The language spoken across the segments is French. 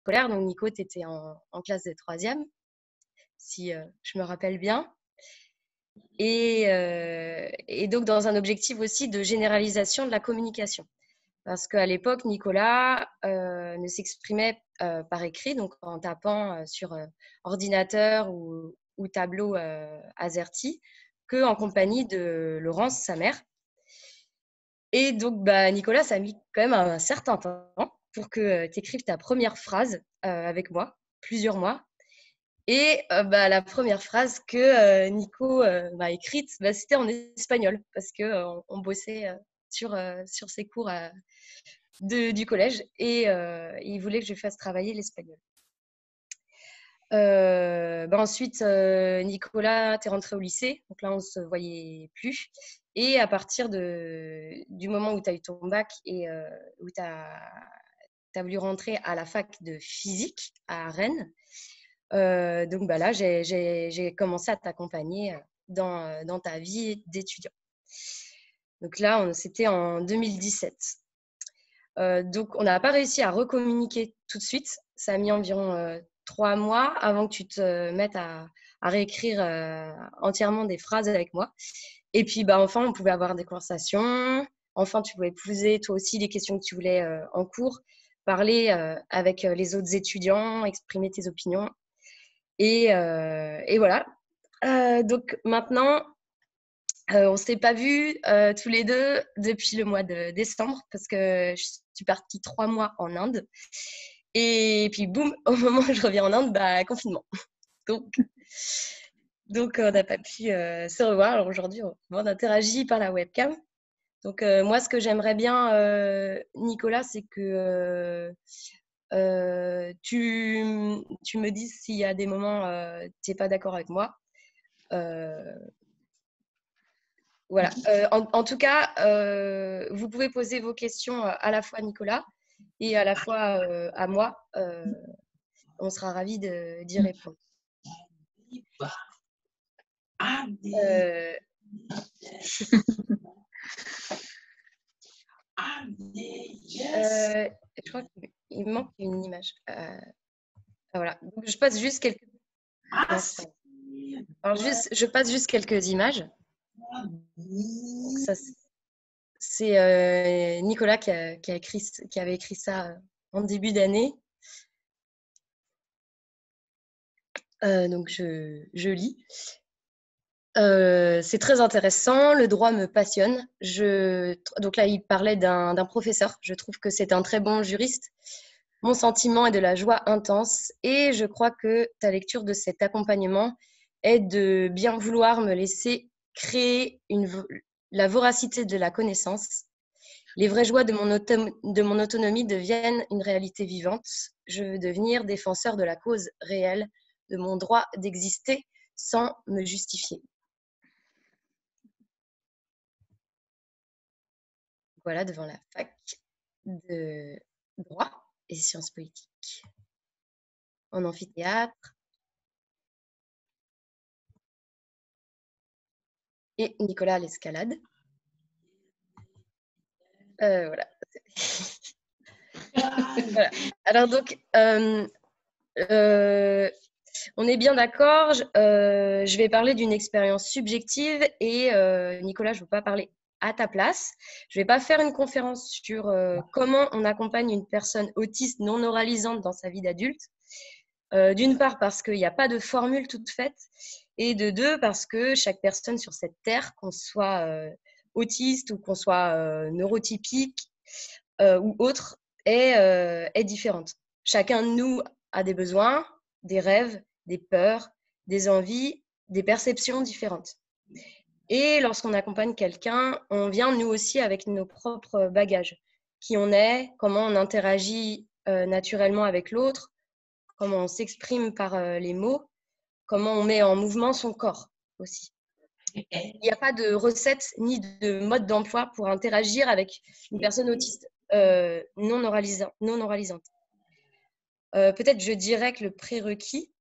scolaire. Donc, Nico, tu étais en classe de troisième, si je me rappelle bien. Et donc, dans un objectif aussi de généralisation de la communication. Parce qu'à l'époque, Nicolas ne s'exprimait par écrit, donc en tapant sur ordinateur ou tableau AZERTY, qu'en compagnie de Laurence, sa mère. Et donc, Nicolas, ça a mis quand même un certain temps pour que tu écrives ta première phrase avec moi, plusieurs mois. Et la première phrase que Nico m'a écrite, c'était en espagnol, parce qu'on on bossait sur ses cours du collège et il voulait que je fasse travailler l'espagnol. Ensuite, Nicolas, tu es rentré au lycée, donc là, on ne se voyait plus. Et à partir du moment où tu as eu ton bac et où tu as voulu rentrer à la fac de physique à Rennes, donc là, j'ai commencé à t'accompagner dans ta vie d'étudiant. Donc là, c'était en 2017. Donc, on n'a pas réussi à recommuniquer tout de suite. Ça a mis environ 3 mois avant que tu te mettes à réécrire entièrement des phrases avec moi. Et puis, enfin, on pouvait avoir des conversations. Enfin, tu pouvais poser toi aussi les questions que tu voulais en cours, parler avec les autres étudiants, exprimer tes opinions. Et voilà. Donc, maintenant, on ne s'est pas vus tous les deux depuis le mois de décembre parce que je suis partie 3 mois en Inde. Et puis, boum, au moment où je reviens en Inde, confinement. Donc on n'a pas pu se revoir. Alors aujourd'hui, on interagit par la webcam. Donc, moi, ce que j'aimerais bien, Nicolas, c'est que tu me dises s'il y a des moments tu n'es pas d'accord avec moi. Voilà. En tout cas, vous pouvez poser vos questions à la fois à Nicolas et à la fois à moi. On sera ravis d'y répondre. Je crois qu'il manque une image. Voilà. Donc, je passe juste quelques. Alors, je passe juste quelques images. Donc, ça, c'est Nicolas qui avait écrit ça en début d'année. Donc, je lis. C'est très intéressant, le droit me passionne. Donc là, il parlait d'un professeur. Je trouve que c'est un très bon juriste. Mon sentiment est de la joie intense et je crois que ta lecture de cet accompagnement est de bien vouloir me laisser créer la voracité de la connaissance. Les vraies joies de mon autonomie deviennent une réalité vivante. Je veux devenir défenseur de la cause réelle, de mon droit d'exister sans me justifier. Voilà, devant la fac de droit et sciences politiques, en amphithéâtre. Et Nicolas à l'escalade. Voilà. Voilà. Alors donc, on est bien d'accord. Je vais parler d'une expérience subjective et Nicolas, je ne veux pas parler à ta place. Je ne vais pas faire une conférence sur comment on accompagne une personne autiste non oralisante dans sa vie d'adulte. D'une part, parce qu'il n'y a pas de formule toute faite. Et de deux, parce que chaque personne sur cette terre, qu'on soit autiste ou qu'on soit neurotypique ou autre, est différente. Chacun de nous a des besoins, des rêves, des peurs, des envies, des perceptions différentes. Et lorsqu'on accompagne quelqu'un, on vient nous aussi avec nos propres bagages. Qui on est, comment on interagit naturellement avec l'autre, comment on s'exprime par les mots, comment on met en mouvement son corps aussi. Il n'y a pas de recette ni de mode d'emploi pour interagir avec une personne autiste non oralisante. Peut-être je dirais que le prérequis,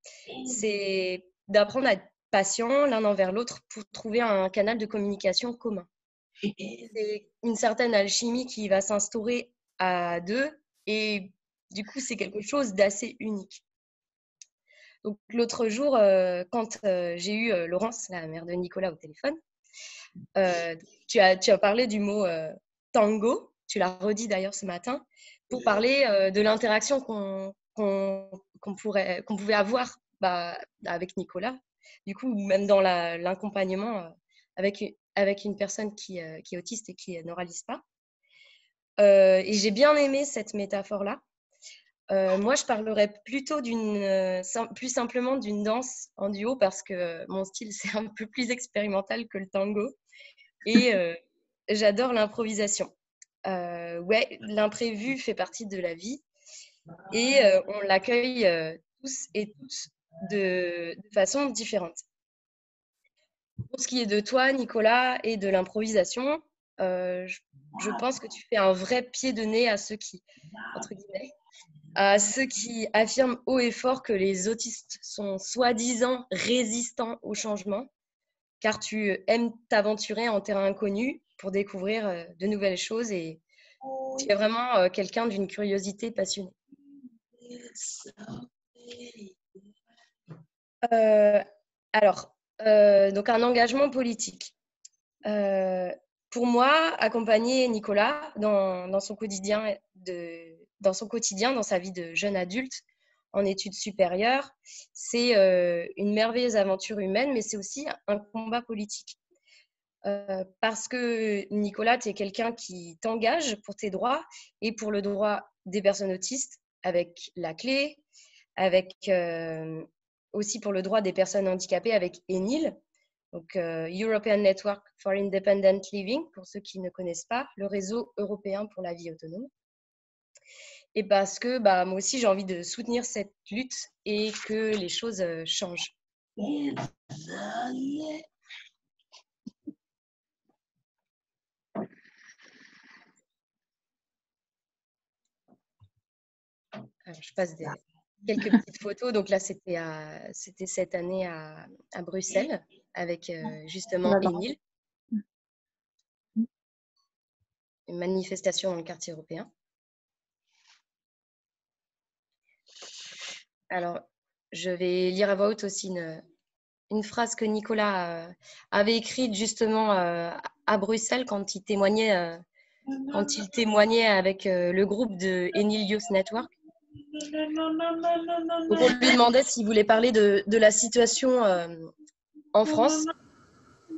c'est d'apprendre à être patient l'un envers l'autre pour trouver un canal de communication commun. C'est une certaine alchimie qui va s'instaurer à deux et Du coup, c'est quelque chose d'assez unique. Donc, l'autre jour, quand j'ai eu Laurence, la mère de Nicolas, au téléphone, tu as parlé du mot tango, tu l'as redit d'ailleurs ce matin, pour parler de l'interaction qu'on pouvait avoir avec Nicolas. Du coup, même dans l'accompagnement avec une personne qui est autiste et qui n'oralise pas. Et j'ai bien aimé cette métaphore-là. Moi, je parlerais plutôt plus simplement d'une danse en duo parce que mon style, c'est un peu plus expérimental que le tango. Et j'adore l'improvisation. Ouais, l'imprévu fait partie de la vie et on l'accueille tous et toutes de façon différente. Pour ce qui est de toi, Nicolas, et de l'improvisation, je pense que tu fais un vrai pied de nez à ceux qui, entre guillemets, à ceux qui affirment haut et fort que les autistes sont soi-disant résistants au changement, car tu aimes t'aventurer en terrain inconnu pour découvrir de nouvelles choses et tu es vraiment quelqu'un d'une curiosité passionnée. Euh, alors, donc un engagement politique. Pour moi, accompagner Nicolas dans son quotidien, dans sa vie de jeune adulte, en études supérieures, c'est une merveilleuse aventure humaine, mais c'est aussi un combat politique. Parce que Nicolas, tu es quelqu'un qui t'engage pour tes droits et pour le droit des personnes autistes avec la clé, avec aussi pour le droit des personnes handicapées avec ENIL, donc European Network for Independent Living, pour ceux qui ne connaissent pas, le réseau européen pour la vie autonome. Et parce que moi aussi, j'ai envie de soutenir cette lutte et que les choses changent. Alors, je passe quelques petites photos. Donc là, c'était cette année à Bruxelles avec justement ENIL, une manifestation dans le quartier européen. Alors, je vais lire à voix haute aussi une phrase que Nicolas avait écrite justement à Bruxelles quand il témoignait avec le groupe de ENIL Youth Network. Donc, on lui demandait s'il voulait parler de la situation en France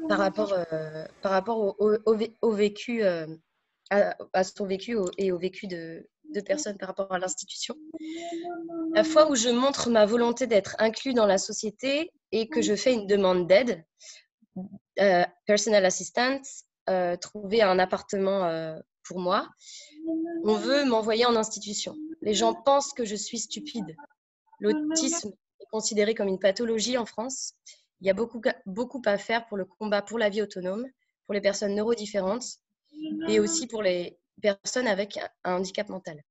par rapport au vécu, à son vécu et au vécu de personnes par rapport à l'institution. La fois où je montre ma volonté d'être inclus dans la société et que je fais une demande d'aide, personal assistant, trouver un appartement pour moi, on veut m'envoyer en institution. Les gens pensent que je suis stupide. L'autisme est considéré comme une pathologie en France. Il y a beaucoup à faire pour le combat pour la vie autonome, pour les personnes neurodifférentes et aussi pour les personnes avec un handicap mental.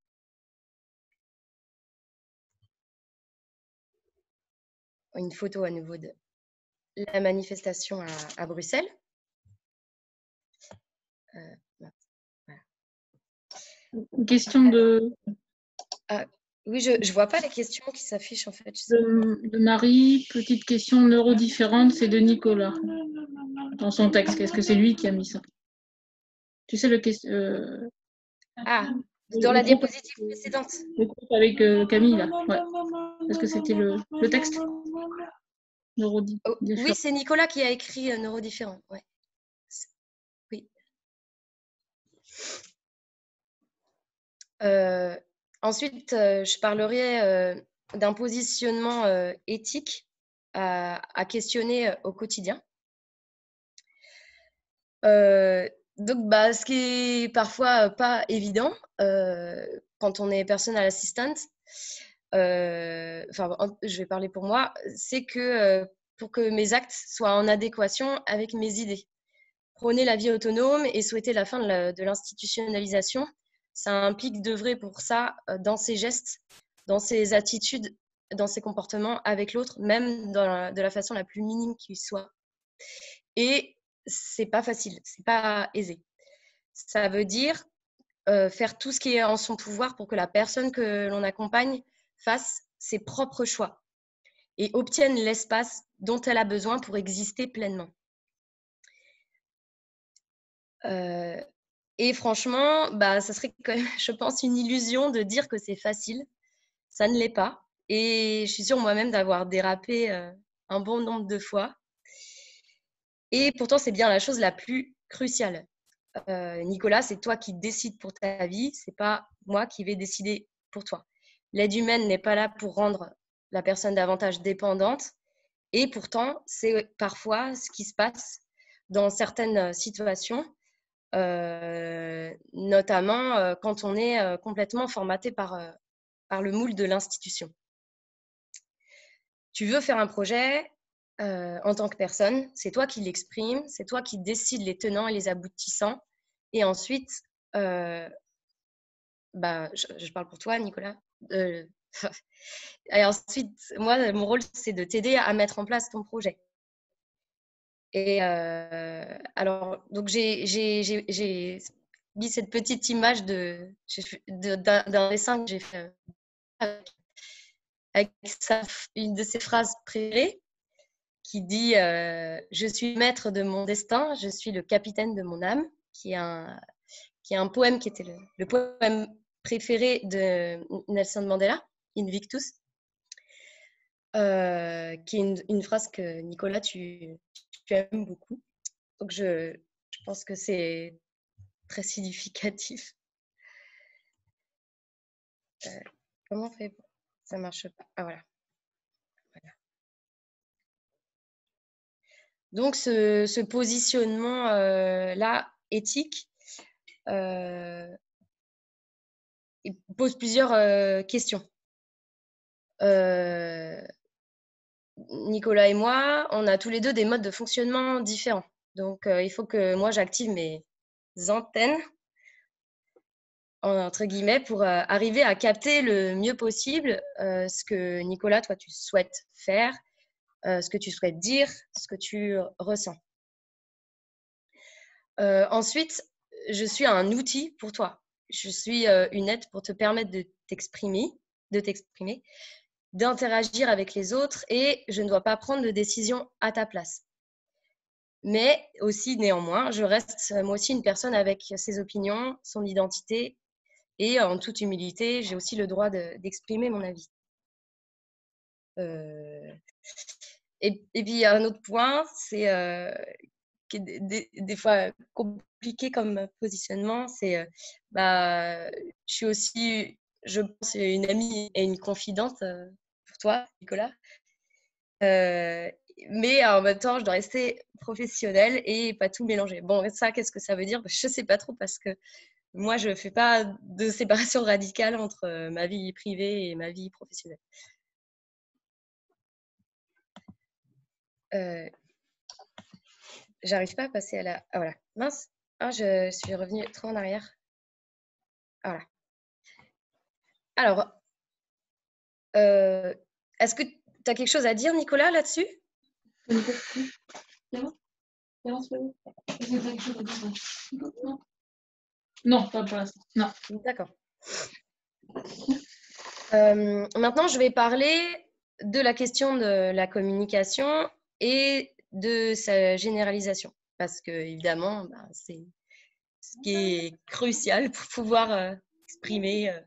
Une photo à nouveau de la manifestation à Bruxelles. Voilà. Une question de... Oui, je ne vois pas les questions qui s'affichent en fait. De Marie, petite question neurodifférente, c'est de Nicolas. Dans son texte, est-ce que c'est lui qui a mis ça? Tu sais le question... dans la diapositive précédente. Le groupe avec Camille, là. Ouais. Est-ce que c'était le texte Oui, c'est Nicolas qui a écrit neurodifférent. Ouais. Oui. Ensuite, je parlerai d'un positionnement éthique à questionner au quotidien. Donc, ce qui est parfois pas évident quand on est personal assistant, je vais parler pour moi, c'est que pour que mes actes soient en adéquation avec mes idées. Prôner la vie autonome et souhaiter la fin de l'institutionnalisation, ça implique d'œuvrer pour ça dans ses gestes, dans ses attitudes, dans ses comportements avec l'autre, même de la façon la plus minime qu'il soit. Et c'est pas facile, c'est pas aisé. Ça veut dire faire tout ce qui est en son pouvoir pour que la personne que l'on accompagne fasse ses propres choix et obtienne l'espace dont elle a besoin pour exister pleinement. Et franchement, ça serait quand même, je pense, une illusion de dire que c'est facile. Ça ne l'est pas. Et je suis sûre moi-même d'avoir dérapé un bon nombre de fois. Et pourtant, c'est bien la chose la plus cruciale. Nicolas, c'est toi qui décides pour ta vie, c'est pas moi qui vais décider pour toi. L'aide humaine n'est pas là pour rendre la personne davantage dépendante. Et pourtant, c'est parfois ce qui se passe dans certaines situations, notamment quand on est complètement formaté par le moule de l'institution. Tu veux faire un projet en tant que personne, c'est toi qui l'exprimes, c'est toi qui décides les tenants et les aboutissants. Et ensuite, je parle pour toi, Nicolas. Et ensuite, moi, mon rôle, c'est de t'aider à mettre en place ton projet. Et alors, donc j'ai mis cette petite image d'un dessin que j'ai fait avec une de ses phrases préférées qui dit je suis maître de mon destin, je suis le capitaine de mon âme, qui est un poème qui était le poème préféré de Nelson Mandela, Invictus, qui est une phrase que Nicolas, tu aimes beaucoup. Donc, je pense que c'est très significatif. Comment on fait? Ça ne marche pas. Ah, voilà. Donc, ce positionnement-là, éthique, il pose plusieurs questions. Nicolas et moi, on a tous les deux des modes de fonctionnement différents. Donc, il faut que moi, j'active mes antennes, entre guillemets, pour arriver à capter le mieux possible ce que, Nicolas, toi, tu souhaites faire, ce que tu souhaites dire, ce que tu ressens. Ensuite, je suis un outil pour toi. Je suis une aide pour te permettre de t'exprimer, d'interagir avec les autres et je ne dois pas prendre de décision à ta place. Mais aussi, néanmoins, je reste moi aussi une personne avec ses opinions, son identité et en toute humilité, j'ai aussi le droit d'exprimer mon avis. Et puis, il y a un autre point, c'est qui est des fois compliqué comme positionnement, c'est je suis aussi, je pense, une amie et une confidente pour toi, Nicolas. Mais en même temps, je dois rester professionnelle et pas tout mélanger. Bon, ça, qu'est-ce que ça veut dire? Je ne sais pas trop parce que moi, je ne fais pas de séparation radicale entre ma vie privée et ma vie professionnelle. J'arrive pas à passer à la... Ah voilà, mince. Ah, je suis revenue trop en arrière. Ah, voilà. Alors, est-ce que tu as quelque chose à dire, Nicolas, là-dessus? Non, pas pour l'instant. Non. D'accord. Maintenant, je vais parler de la question de la communication et de sa généralisation. Parce que, évidemment, c'est ce qui est crucial pour pouvoir exprimer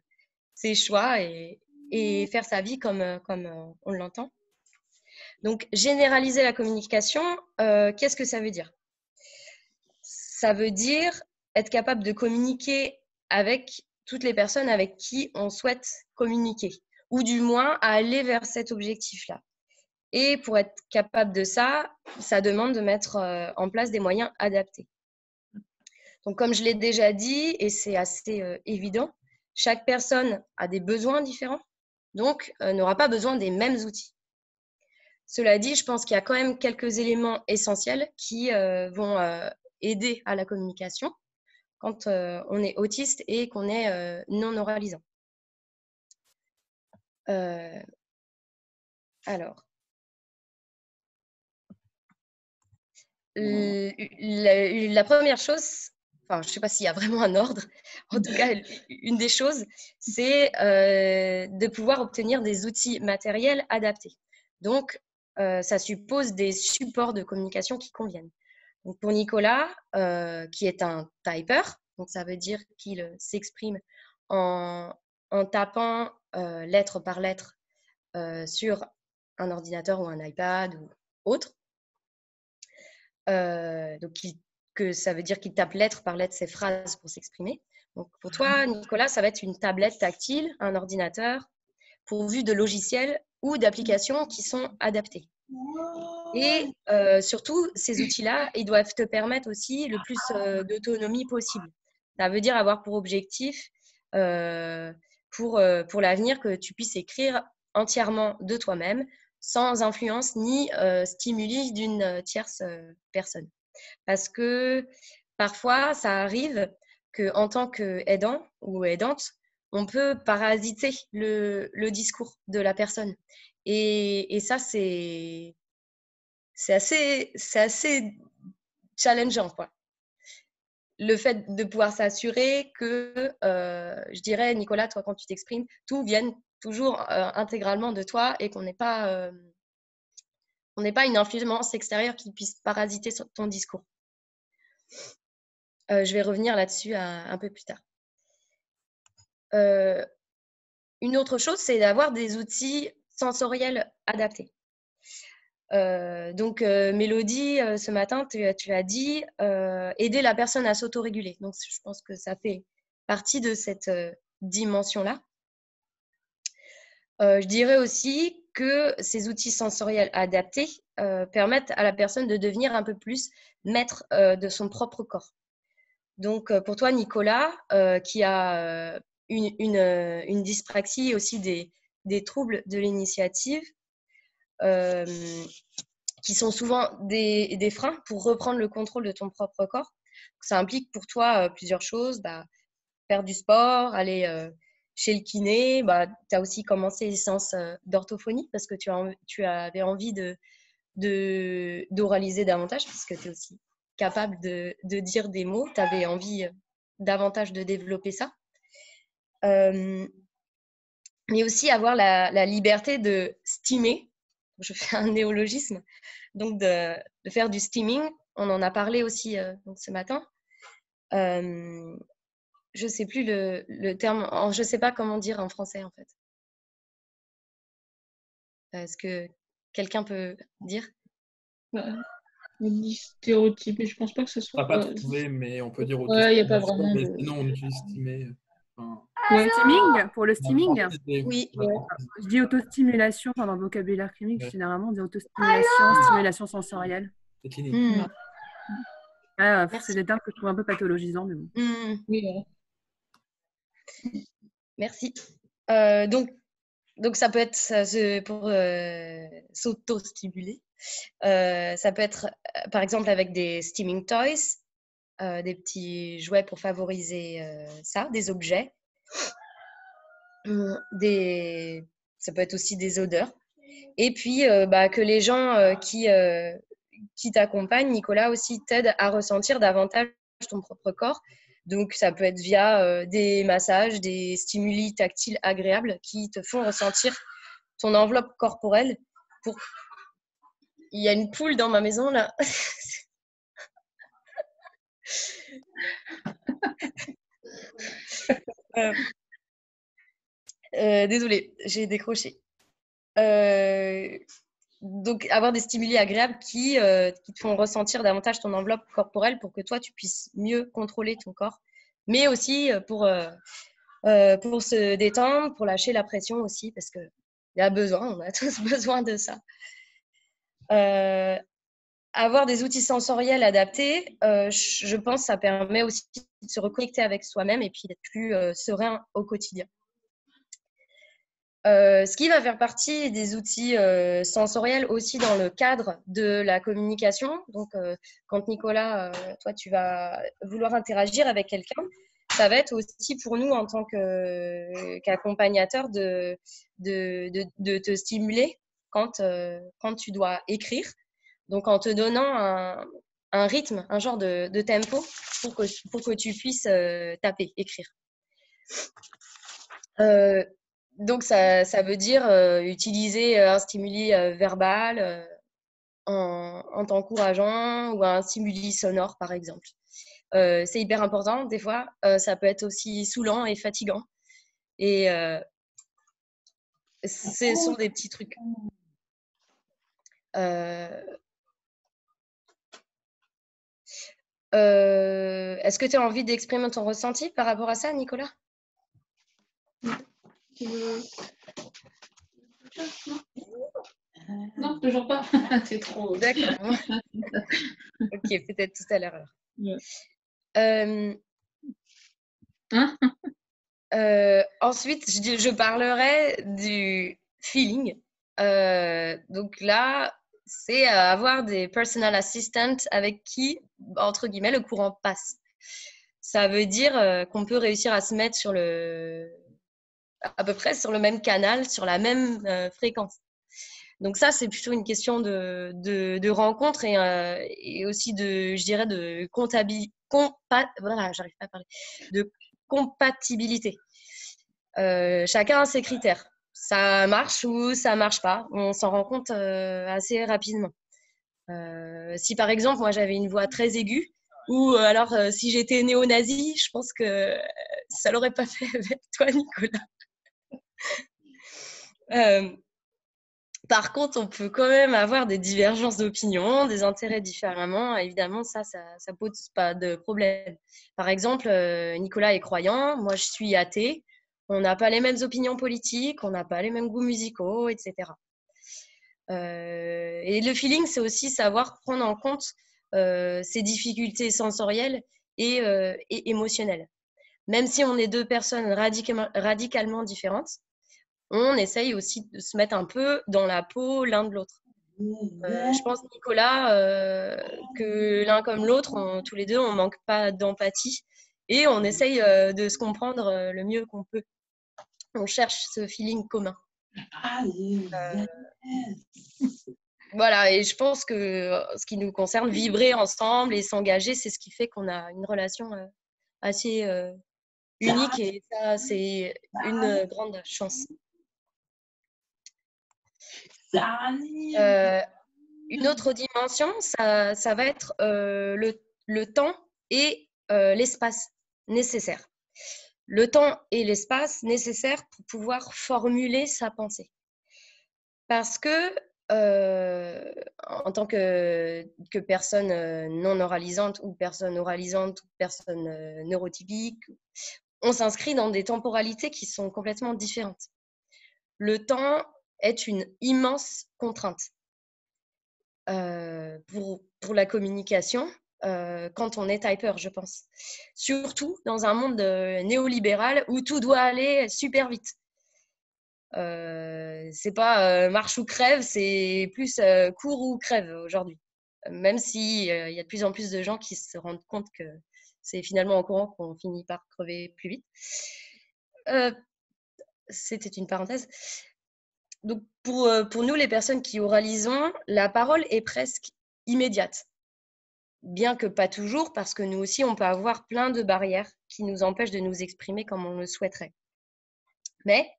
ses choix et faire sa vie comme on l'entend. Donc, généraliser la communication, qu'est-ce que ça veut dire? Ça veut dire être capable de communiquer avec toutes les personnes avec qui on souhaite communiquer, ou du moins à aller vers cet objectif-là. Et pour être capable de ça, ça demande de mettre en place des moyens adaptés. Donc, comme je l'ai déjà dit, et c'est assez évident, chaque personne a des besoins différents, donc n'aura pas besoin des mêmes outils. Cela dit, je pense qu'il y a quand même quelques éléments essentiels qui vont aider à la communication quand on est autiste et qu'on est non-oralisant. Alors, la première chose, enfin, je ne sais pas s'il y a vraiment un ordre. En tout cas, une des choses, c'est de pouvoir obtenir des outils matériels adaptés. Donc, ça suppose des supports de communication qui conviennent. Donc, pour Nicolas, qui est un typer, donc ça veut dire qu'il s'exprime en tapant lettre par lettre sur un ordinateur ou un iPad ou autre. Donc, que ça veut dire qu'il tape lettre par lettre ses phrases pour s'exprimer. Donc, pour toi, Nicolas, ça va être une tablette tactile, un ordinateur, pourvu de logiciels ou d'applications qui sont adaptés. Et surtout, ces outils-là, ils doivent te permettre aussi le plus d'autonomie possible. Ça veut dire avoir pour objectif, pour l'avenir, que tu puisses écrire entièrement de toi-même, sans influence ni stimuli d'une tierce personne. Parce que parfois, ça arrive qu'en tant qu'aidant ou aidante, on peut parasiter le discours de la personne. Et ça, c'est assez challengeant, quoi. Le fait de pouvoir s'assurer que, je dirais, Nicolas, toi, quand tu t'exprimes, tout vienne toujours intégralement de toi et qu'on n'ait pas une influence extérieure qui puisse parasiter ton discours. Je vais revenir là-dessus un peu plus tard. Une autre chose, c'est d'avoir des outils sensoriels adaptés. Donc, Mélodie, ce matin, tu as dit aider la personne à s'autoréguler. Donc, je pense que ça fait partie de cette dimension-là. Je dirais aussi que ces outils sensoriels adaptés permettent à la personne de devenir un peu plus maître de son propre corps. Donc, pour toi, Nicolas, qui a une dyspraxie et aussi des troubles de l'initiative, qui sont souvent des freins pour reprendre le contrôle de ton propre corps. Ça implique pour toi plusieurs choses, faire du sport, aller chez le kiné. Tu as aussi commencé les séances d'orthophonie parce que tu avais envie d'oraliser davantage, parce que tu es aussi capable de dire des mots. Tu avais envie davantage de développer ça. Mais aussi avoir la liberté de steamer. Je fais un néologisme. Donc, de faire du steaming. On en a parlé aussi donc ce matin. Je ne sais plus le terme. Je ne sais pas comment dire en français, en fait. Est-ce que quelqu'un peut dire? On dit stéréotype, mais je pense pas que ce soit. On va pas trouver, mais on peut dire Ouais, il n'y a pas auto-stimulation, vraiment mais de. sinon on utilise stimer. Steaming, pour le steaming, Oui. je dis autostimulation dans le vocabulaire clinique, généralement on dit autostimulation, stimulation sensorielle. C'est clinique. C'est des termes que je trouve un peu pathologisants, mais bon. Oui, Merci. Donc, ça peut être pour s'auto-stimuler. Ça peut être, par exemple, avec des steaming toys, des petits jouets pour favoriser ça, des objets. Ça peut être aussi des odeurs. Et puis, que les gens qui t'accompagnent, Nicolas, aussi t'aident à ressentir davantage ton propre corps. Donc, ça peut être via des massages, des stimuli tactiles agréables qui te font ressentir ton enveloppe corporelle. Il y a une poule dans ma maison, là. Désolée, j'ai décroché. Donc, avoir des stimuli agréables qui te font ressentir davantage ton enveloppe corporelle pour que toi, tu puisses mieux contrôler ton corps. Mais aussi pour se détendre, pour lâcher la pression aussi, parce qu'il y a besoin, on a tous besoin de ça. Avoir des outils sensoriels adaptés, je pense que ça permet aussi de se reconnecter avec soi-même et puis d'être plus serein au quotidien. Ce qui va faire partie des outils sensoriels aussi dans le cadre de la communication. Donc, quand Nicolas, toi, tu vas vouloir interagir avec quelqu'un, ça va être aussi pour nous en tant qu'accompagnateur de te stimuler quand tu dois écrire. Donc, en te donnant un rythme, un genre de tempo pour que tu puisses taper, écrire. Donc, ça veut dire utiliser un stimuli verbal en t'encourageant ou un stimuli sonore, par exemple. C'est hyper important. Des fois, ça peut être aussi saoulant et fatigant. Et ce sont des petits trucs. Est-ce que tu as envie d'exprimer ton ressenti par rapport à ça, Nicolas? Non, toujours pas. C'est trop. D'accord. Ok, peut-être tout à l'heure. Ouais. Ensuite, je parlerai du feeling. Donc là, c'est avoir des personal assistants avec qui, entre guillemets, le courant passe. Ça veut dire qu'on peut réussir à se mettre à peu près sur le même canal, sur la même fréquence. Donc ça, c'est plutôt une question de rencontre et aussi je dirais, de voilà, j'arrive pas à parler, de compatibilité. Chacun a ses critères. Ça marche ou ça marche pas. On s'en rend compte assez rapidement. Si par exemple, moi j'avais une voix très aiguë, ou alors si j'étais néo-nazi, je pense que ça l'aurait pas fait avec toi, Nicolas. Par contre, on peut quand même avoir des divergences d'opinion, des intérêts différemment. Évidemment, ça pose pas de problème. Par exemple, Nicolas est croyant, moi je suis athée. On n'a pas les mêmes opinions politiques, on n'a pas les mêmes goûts musicaux, etc. Et le feeling, c'est aussi savoir prendre en compte ses difficultés sensorielles et émotionnelles. Même si on est deux personnes radicalement différentes, on essaye aussi de se mettre un peu dans la peau l'un de l'autre. Je pense, Nicolas, que l'un comme l'autre, tous les deux, on manque pas d'empathie et on essaye de se comprendre le mieux qu'on peut. On cherche ce feeling commun. Voilà, et je pense que ce qui nous concerne, vibrer ensemble et s'engager, c'est ce qui fait qu'on a une relation assez unique et ça, c'est une grande chance. Une autre dimension, ça va être le temps et l'espace nécessaire. Le temps et l'espace nécessaires pour pouvoir formuler sa pensée. Parce que, en tant que personne non oralisante ou personne oralisante ou personne neurotypique, on s'inscrit dans des temporalités qui sont complètement différentes. Le temps est une immense contrainte pour la communication quand on est typeur, je pense. Surtout dans un monde néolibéral où tout doit aller super vite. C'est pas marche ou crève, c'est plus cours ou crève aujourd'hui. Même si y a de plus en plus de gens qui se rendent compte que c'est finalement en courant qu'on finit par crever plus vite. C'était une parenthèse. Donc, pour nous, les personnes qui oralisons, la parole est presque immédiate. Bien que pas toujours, parce que nous aussi, on peut avoir plein de barrières qui nous empêchent de nous exprimer comme on le souhaiterait. Mais,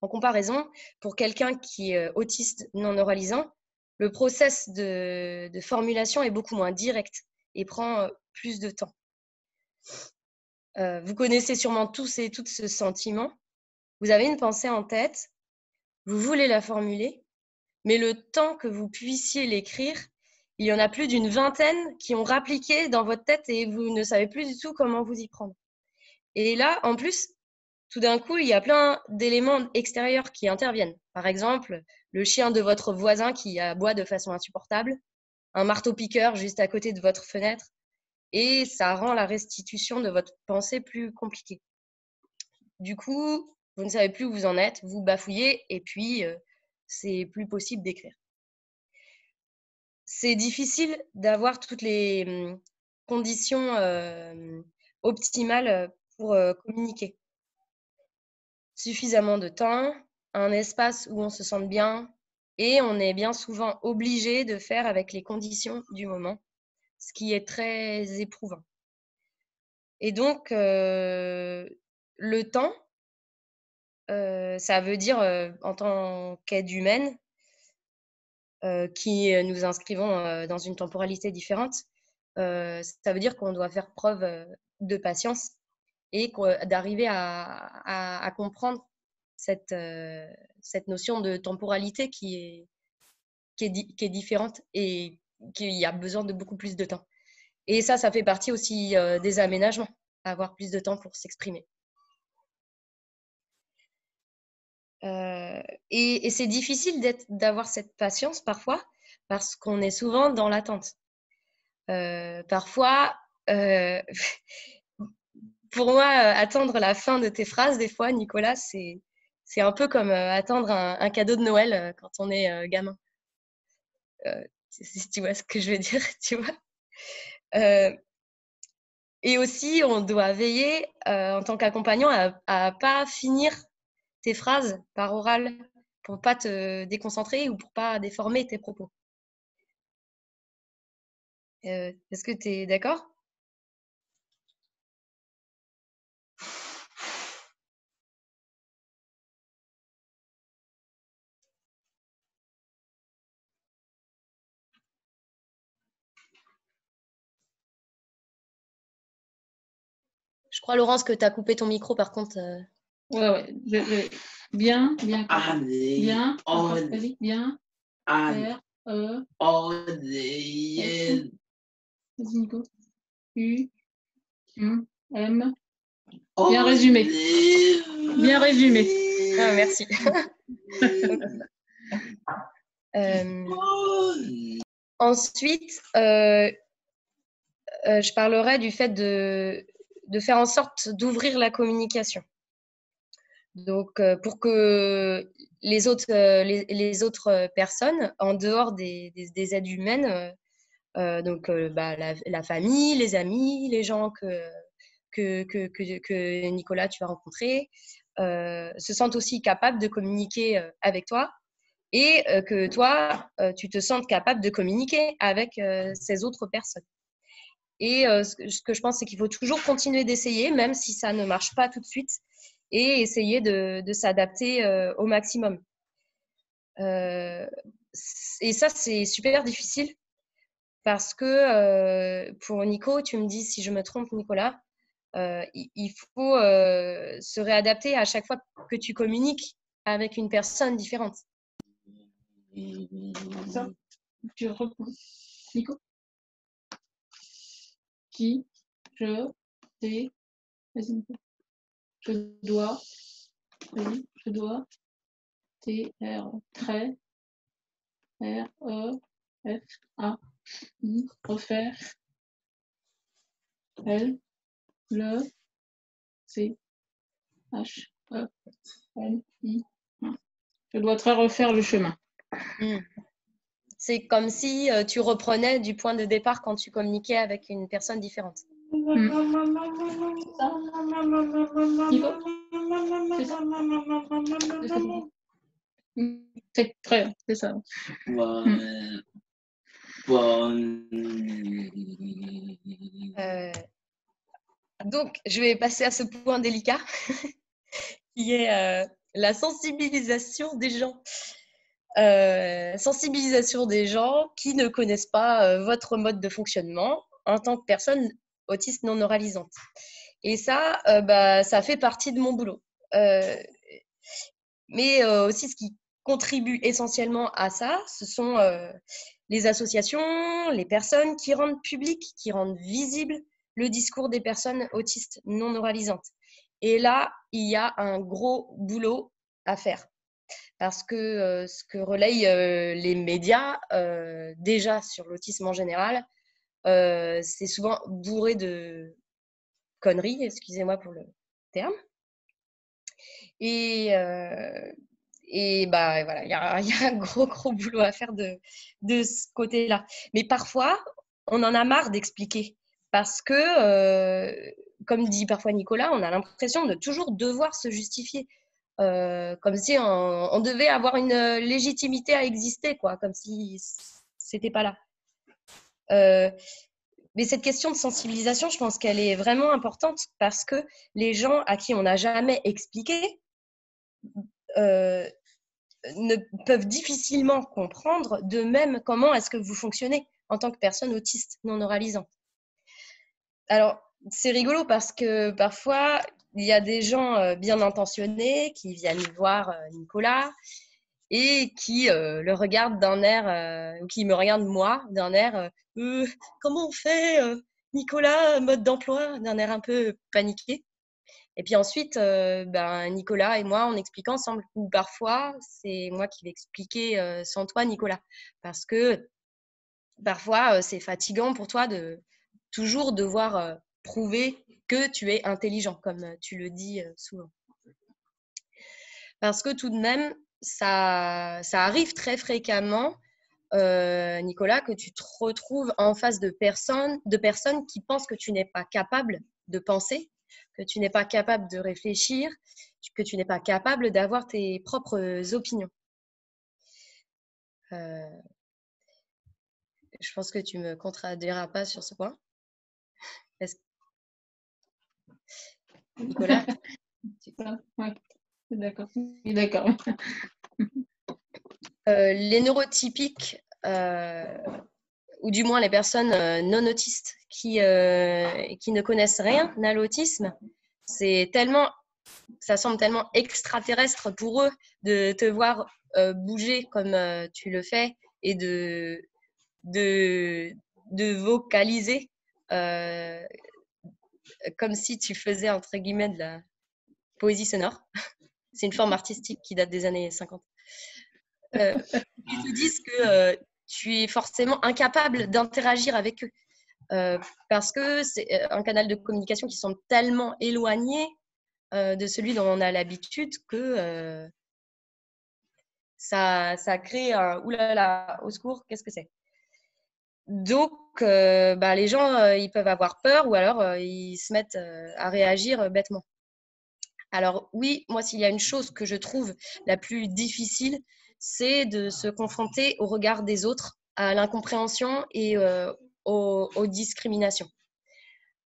en comparaison, pour quelqu'un qui est autiste non oralisant, le process de formulation est beaucoup moins direct et prend plus de temps. Vous connaissez sûrement tous et toutes ce sentiment. Vous avez une pensée en tête, vous voulez la formuler, mais le temps que vous puissiez l'écrire, il y en a plus d'une vingtaine qui ont rappliqué dans votre tête et vous ne savez plus du tout comment vous y prendre. Et là, en plus, tout d'un coup, il y a plein d'éléments extérieurs qui interviennent. Par exemple, le chien de votre voisin qui aboie de façon insupportable, un marteau-piqueur juste à côté de votre fenêtre, et ça rend la restitution de votre pensée plus compliquée. Du coup, vous ne savez plus où vous en êtes, vous bafouillez, et puis c'est plus possible d'écrire. C'est difficile d'avoir toutes les conditions optimales pour communiquer. Suffisamment de temps, un espace où on se sente bien, et on est bien souvent obligé de faire avec les conditions du moment. ce qui est très éprouvant. Et donc, le temps, ça veut dire, en tant qu'aide humaine, qui nous inscrivons dans une temporalité différente, ça veut dire qu'on doit faire preuve de patience et d'arriver à comprendre cette notion de temporalité qui est différente et qui a besoin de beaucoup plus de temps. Et ça fait partie aussi des aménagements, avoir plus de temps pour s'exprimer. Et c'est difficile d'avoir cette patience parfois parce qu'on est souvent dans l'attente. Parfois, pour moi, attendre la fin de tes phrases, des fois, Nicolas, c'est un peu comme attendre un cadeau de Noël quand on est gamin. Si tu vois ce que je veux dire, tu vois. Et aussi, on doit veiller en tant qu'accompagnant à pas finir tes phrases par oral pour pas te déconcentrer ou pour pas déformer tes propos. Est-ce que tu es d'accord? Je crois, Laurence, que tu as coupé ton micro, par contre. Ouais. Bien. Bien. Vas-y, bien. R, E. Vas-y, Nico. U, M. Bien résumé. Bien résumé. Ah, merci. Ensuite, je parlerai du fait de faire en sorte d'ouvrir la communication. Donc, pour que les autres personnes, en dehors des aides humaines, donc la famille, les amis, les gens que Nicolas, tu vas rencontrer, se sentent aussi capables de communiquer avec toi et que toi, tu te sentes capable de communiquer avec ces autres personnes. Et ce que je pense, c'est qu'il faut toujours continuer d'essayer, même si ça ne marche pas tout de suite, et essayer de s'adapter au maximum. Et ça, c'est super difficile parce que pour Nico, tu me dis si je me trompe, Nicolas, il faut se réadapter à chaque fois que tu communiques avec une personne différente. Ça, tu reprends. Nico. Qui, je, t'es. Vas-y, Nico. Je dois. Vas-y, je dois. T, R, trait. R, E, F, A, I, refaire. L, le, C, H, E, L, I. Je dois très refaire le chemin. C'est comme si tu reprenais du point de départ quand tu communiquais avec une personne différente. Nico, c'est ça. C'est très, c'est ça. Donc, je vais passer à ce point délicat qui est la sensibilisation des gens. Sensibilisation des gens qui ne connaissent pas votre mode de fonctionnement en tant que personne autiste non oralisante. Et ça, ça fait partie de mon boulot. Mais aussi, ce qui contribue essentiellement à ça, ce sont les associations, les personnes qui rendent public, qui rendent visible le discours des personnes autistes non oralisantes. Et là, il y a un gros boulot à faire. Parce que ce que relayent les médias, déjà sur l'autisme en général, c'est souvent bourré de conneries, excusez-moi pour le terme. Et voilà, il y a un gros boulot à faire de ce côté-là. Mais parfois, on en a marre d'expliquer parce que, comme dit parfois Nicolas, on a l'impression de toujours devoir se justifier. Comme si on devait avoir une légitimité à exister, quoi, comme si c'était pas là. Mais cette question de sensibilisation, je pense qu'elle est vraiment importante parce que les gens à qui on n'a jamais expliqué ne peuvent difficilement comprendre de même comment est-ce que vous fonctionnez en tant que personne autiste non oralisante. Alors, c'est rigolo parce que parfois, il y a des gens bien intentionnés qui viennent voir Nicolas et qui le regardent d'un air, ou qui me regardent moi d'un air comment on fait Nicolas, mode d'emploi, d'un air un peu paniqué. Et puis ensuite, Nicolas et moi, on explique ensemble. Ou parfois, c'est moi qui vais expliquer sans toi, Nicolas. Parce que parfois, c'est fatigant pour toi de toujours devoir prouver que tu es intelligent, comme tu le dis souvent. Parce que tout de même, ça arrive très fréquemment, Nicolas, que tu te retrouves en face de personnes qui pensent que tu n'es pas capable de penser, que tu n'es pas capable de réfléchir, que tu n'es pas capable d'avoir tes propres opinions. Je pense que tu ne me contrediras pas sur ce point. Nicolas Oui, d'accord. D'accord. Les neurotypiques, ou du moins les personnes non autistes qui ne connaissent rien à l'autisme, ça semble tellement extraterrestre pour eux de te voir bouger comme tu le fais et de vocaliser comme si tu faisais entre guillemets de la poésie sonore. C'est une forme artistique qui date des années 50. Ils te disent que tu es forcément incapable d'interagir avec eux parce que c'est un canal de communication qui semble tellement éloigné de celui dont on a l'habitude que ça crée un « oulala, au secours, qu'est-ce que c'est ?» Donc, les gens, ils peuvent avoir peur ou alors ils se mettent à réagir bêtement. Alors oui, moi, s'il y a une chose que je trouve la plus difficile, c'est de se confronter au regard des autres, à l'incompréhension et aux discriminations.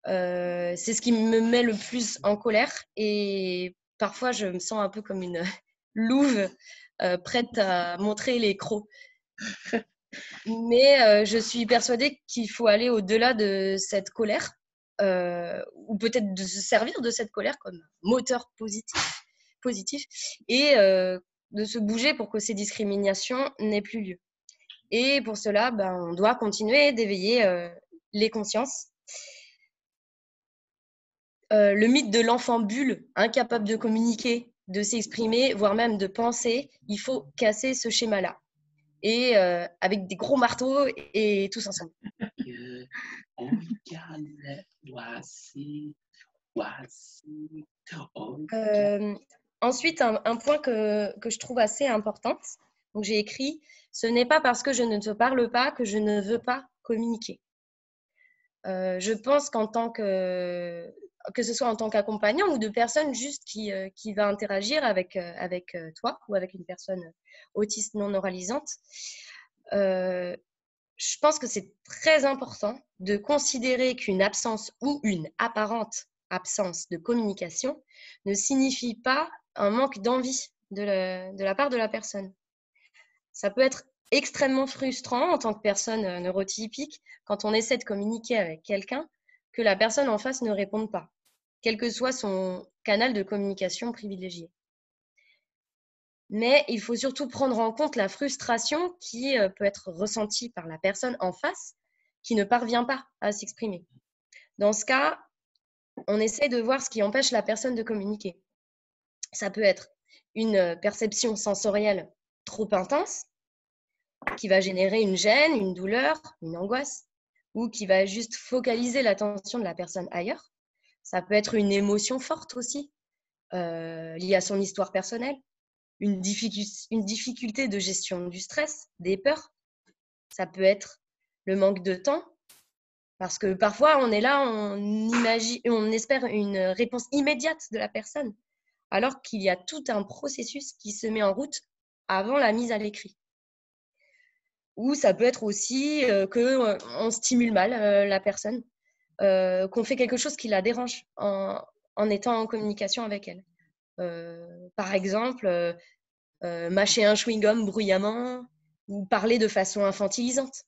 C'est ce qui me met le plus en colère et parfois, je me sens un peu comme une louve prête à montrer les crocs. Mais je suis persuadée qu'il faut aller au-delà de cette colère ou peut-être de se servir de cette colère comme moteur positif et de se bouger pour que ces discriminations n'aient plus lieu. Et pour cela, on doit continuer d'éveiller les consciences. Le mythe de l'enfant bulle, incapable de communiquer, de s'exprimer, voire même de penser, il faut casser ce schéma-là. Et avec des gros marteaux et tous ensemble. Ensuite, un point que je trouve assez important, donc j'ai écrit « Ce n'est pas parce que je ne te parle pas que je ne veux pas communiquer ». Je pense qu'en tant que ce soit en tant qu'accompagnant ou de personne juste qui va interagir avec toi ou avec une personne autiste non oralisante, je pense que c'est très important de considérer qu'une absence ou une apparente absence de communication ne signifie pas un manque d'envie de la part de la personne. Ça peut être extrêmement frustrant en tant que personne neurotypique quand on essaie de communiquer avec quelqu'un que la personne en face ne réponde pas, quel que soit son canal de communication privilégié. Mais il faut surtout prendre en compte la frustration qui peut être ressentie par la personne en face qui ne parvient pas à s'exprimer. Dans ce cas, on essaie de voir ce qui empêche la personne de communiquer. Ça peut être une perception sensorielle trop intense qui va générer une gêne, une douleur, une angoisse, ou qui va juste focaliser l'attention de la personne ailleurs. Ça peut être une émotion forte aussi, liée à son histoire personnelle, une difficulté de gestion du stress, des peurs. Ça peut être le manque de temps, parce que parfois on est là, on espère une réponse immédiate de la personne, alors qu'il y a tout un processus qui se met en route avant la mise à l'écrit. Ou ça peut être aussi qu'on stimule mal la personne, qu'on fait quelque chose qui la dérange en étant en communication avec elle. Par exemple, mâcher un chewing-gum bruyamment ou parler de façon infantilisante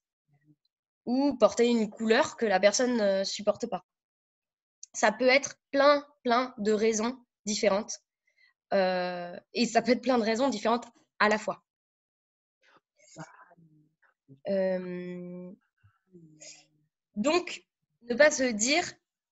ou porter une couleur que la personne ne supporte pas. Ça peut être plein de raisons différentes et ça peut être plein de raisons différentes à la fois. Donc, ne pas se dire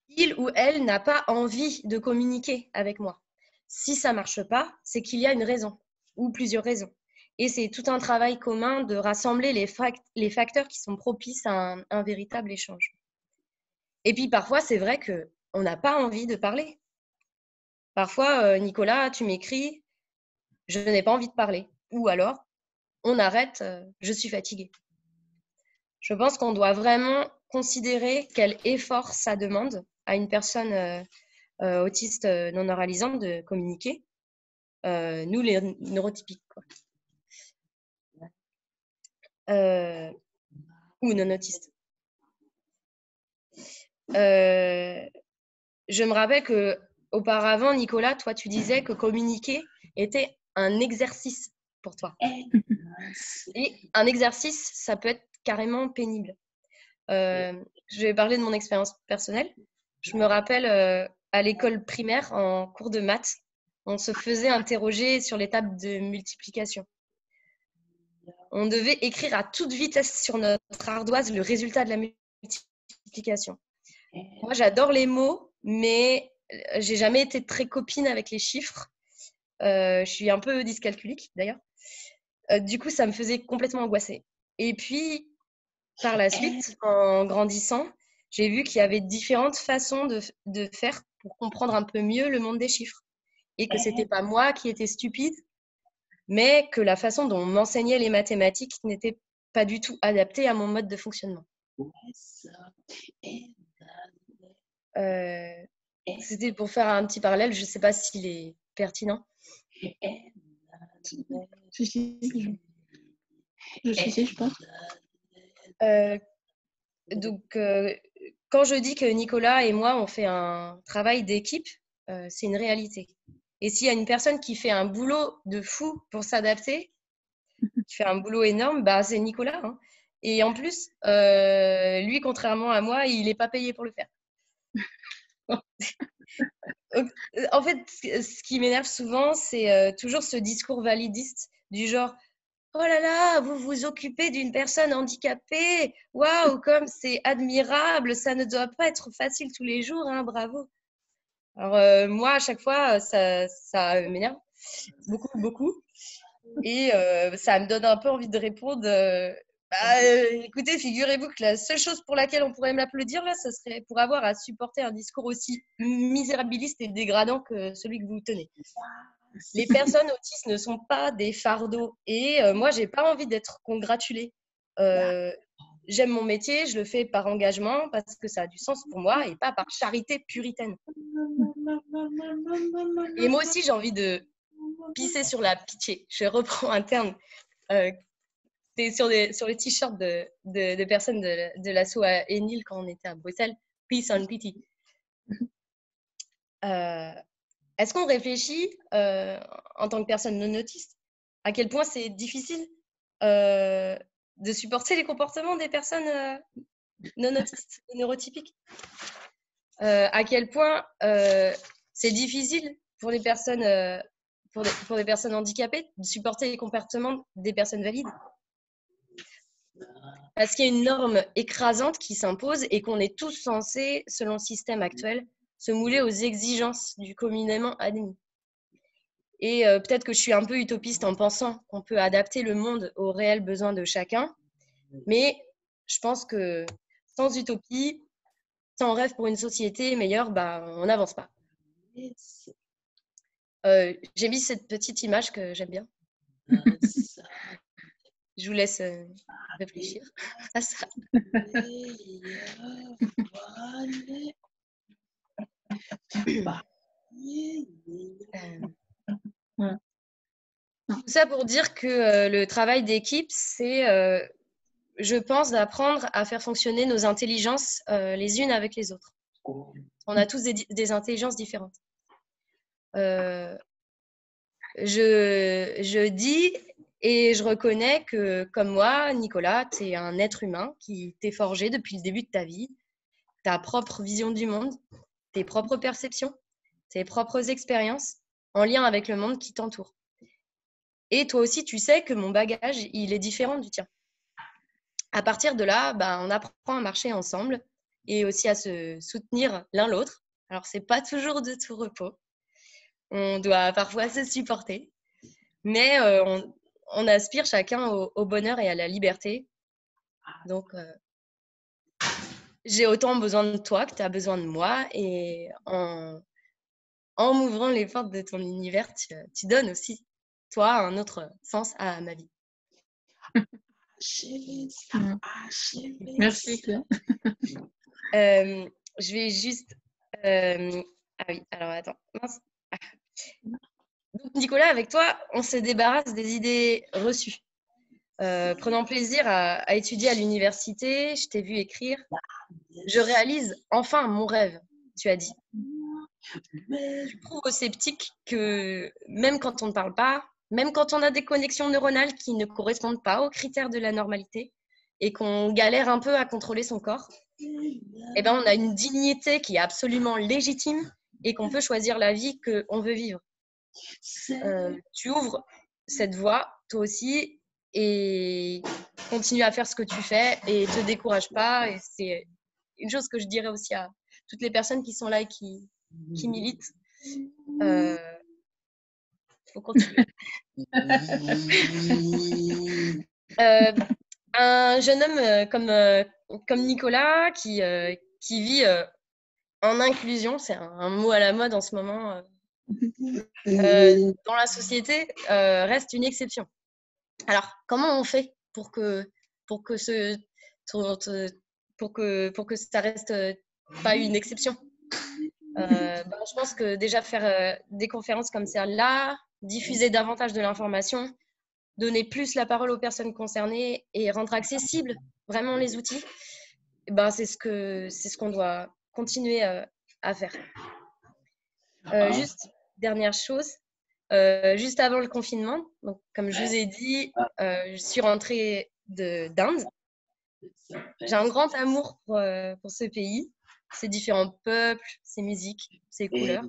il ou elle n'a pas envie de communiquer avec moi. Si ça ne marche pas, c'est qu'il y a une raison ou plusieurs raisons. Et c'est tout un travail commun de rassembler les facteurs qui sont propices à un véritable échange. Et puis parfois, c'est vrai qu'on n'a pas envie de parler. Parfois, Nicolas, tu m'écris, je n'ai pas envie de parler. Ou alors, on arrête, je suis fatiguée. Je pense qu'on doit vraiment considérer quel effort ça demande à une personne autiste non oralisante de communiquer. Nous, les neurotypiques, quoi. Ou non autistes. Je me rappelle qu'auparavant, Nicolas, toi, tu disais que communiquer était un exercice pour toi. Et un exercice, ça peut être carrément pénible. Je vais parler de mon expérience personnelle. Je me rappelle à l'école primaire, en cours de maths, on se faisait interroger sur les tables de multiplication. On devait écrire à toute vitesse sur notre ardoise le résultat de la multiplication. Moi, j'adore les mots, mais j'ai jamais été très copine avec les chiffres. Je suis un peu dyscalculique, d'ailleurs. Du coup, ça me faisait complètement angoisser. Et puis, par la suite, en grandissant, j'ai vu qu'il y avait différentes façons de faire pour comprendre un peu mieux le monde des chiffres. Et que ce n'était pas moi qui étais stupide, mais que la façon dont on m'enseignait les mathématiques n'était pas du tout adaptée à mon mode de fonctionnement. C'était pour faire un petit parallèle, je ne sais pas s'il est pertinent. Si, je pense. Donc, quand je dis que Nicolas et moi, on fait un travail d'équipe, c'est une réalité. Et s'il y a une personne qui fait un boulot de fou pour s'adapter, qui fait un boulot énorme, bah, c'est Nicolas. Hein. Et en plus, lui, contrairement à moi, il n'est pas payé pour le faire. En fait, ce qui m'énerve souvent, c'est toujours ce discours validiste du genre « Oh là là, vous vous occupez d'une personne handicapée, waouh, comme c'est admirable, ça ne doit pas être facile tous les jours, hein, bravo !» Alors moi, à chaque fois, ça m'énerve beaucoup. Et ça me donne un peu envie de répondre écoutez, figurez-vous que la seule chose pour laquelle on pourrait m'applaudir, là, ce serait pour avoir à supporter un discours aussi misérabiliste et dégradant que celui que vous tenez. Les personnes autistes ne sont pas des fardeaux. Et moi, je n'ai pas envie d'être congratulée. J'aime mon métier, je le fais par engagement parce que ça a du sens pour moi et pas par charité puritaine. Et moi aussi, j'ai envie de pisser sur la pitié. Je reprends un terme c'est sur les t-shirts de personnes de l'asso à Enil quand on était à Bruxelles. Peace and pity. Est-ce qu'on réfléchit en tant que personne non autiste à quel point c'est difficile de supporter les comportements des personnes non autistes, neurotypiques à quel point c'est difficile pour les personnes pour les personnes handicapées de supporter les comportements des personnes valides parce qu'il y a une norme écrasante qui s'impose et qu'on est tous censés, selon le système actuel, se mouler aux exigences du communément admis. Et peut-être que je suis un peu utopiste en pensant qu'on peut adapter le monde aux réels besoins de chacun, mais je pense que sans utopie, sans rêve pour une société meilleure, bah, on n'avance pas. J'ai mis cette petite image que j'aime bien. Je vous laisse réfléchir à ça. Tout ça pour dire que le travail d'équipe, c'est je pense d'apprendre à faire fonctionner nos intelligences les unes avec les autres. On a tous des intelligences différentes. Je dis et je reconnais que, comme moi, Nicolas, tu es un être humain qui t'est forgé depuis le début de ta vie, ta propre vision du monde, tes propres perceptions, tes propres expériences en lien avec le monde qui t'entoure. Et toi aussi, tu sais que mon bagage, il est différent du tien. À partir de là, on apprend à marcher ensemble et aussi à se soutenir l'un l'autre. Alors, ce n'est pas toujours de tout repos. On doit parfois se supporter, mais on aspire chacun au bonheur et à la liberté. Donc, j'ai autant besoin de toi que tu as besoin de moi. Et en m'ouvrant les portes de ton univers, tu donnes aussi, toi, un autre sens à ma vie. Merci, Claire. Je vais juste... Ah oui, alors attends. Mince. Donc, Nicolas, avec toi, on se débarrasse des idées reçues. Prenant plaisir à étudier à l'université, je t'ai vu écrire. Je réalise enfin mon rêve, tu as dit. Tu prouves aux sceptiques que même quand on ne parle pas, même quand on a des connexions neuronales qui ne correspondent pas aux critères de la normalité et qu'on galère un peu à contrôler son corps, on a une dignité qui est absolument légitime et qu'on peut choisir la vie qu'on veut vivre. Tu ouvres cette voie, toi aussi, et continue à faire ce que tu fais et te décourage pas. Et c'est une chose que je dirais aussi à toutes les personnes qui sont là et qui militent. Faut continuer. Un jeune homme comme Nicolas qui vit en inclusion, c'est un mot à la mode en ce moment, dans la société, reste une exception. Alors, comment on fait pour que ça reste pas une exception? Je pense que déjà faire des conférences comme celle-là, diffuser davantage de l'information, donner plus la parole aux personnes concernées et rendre accessibles vraiment les outils, c'est ce qu'on doit continuer à faire. Juste, dernière chose, juste avant le confinement, donc, comme je vous ai dit, je suis rentrée d'Inde. J'ai un grand amour pour ce pays, ses différents peuples, ses musiques, ses couleurs.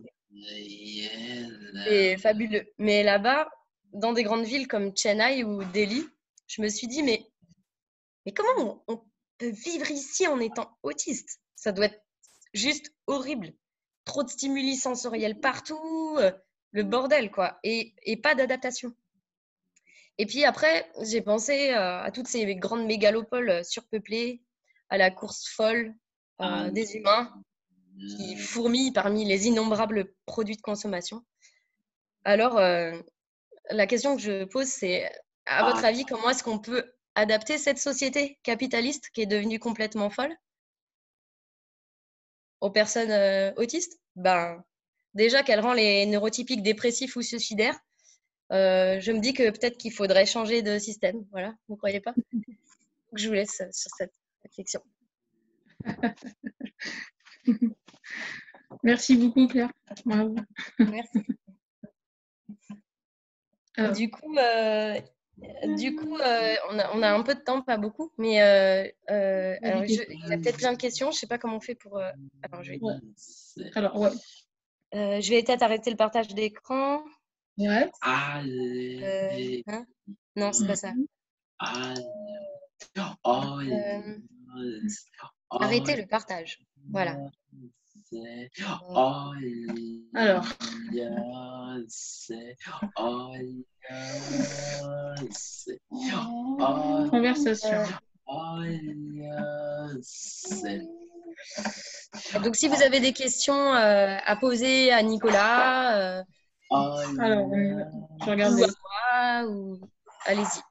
C'est fabuleux. Mais là-bas, dans des grandes villes comme Chennai ou Delhi, je me suis dit, mais comment on peut vivre ici en étant autiste? Ça doit être juste horrible. Trop de stimuli sensoriels partout, le bordel, quoi. Et pas d'adaptation. Et puis après, j'ai pensé à toutes ces grandes mégalopoles surpeuplées, à la course folle des humains qui fourmillent parmi les innombrables produits de consommation. Alors, la question que je pose, c'est, à votre avis, comment est-ce qu'on peut adapter cette société capitaliste qui est devenue complètement folle aux personnes autistes? Déjà qu'elle rend les neurotypiques dépressifs ou suicidaires, je me dis que peut-être qu'il faudrait changer de système. Voilà, vous ne croyez pas? Donc, je vous laisse sur cette réflexion. Merci beaucoup, Claire. Bravo. Merci. Alors. Du coup, on a un peu de temps, pas beaucoup, mais alors, il y a peut-être plein de questions. Je ne sais pas comment on fait pour. Alors, je vais peut-être arrêter le partage d'écran. Ouais. Non, c'est pas ça. Arrêter le partage. Voilà. Alors. Conversation. Donc, si vous avez des questions à poser à Nicolas, alors, je regarde ou à moi, ou allez-y.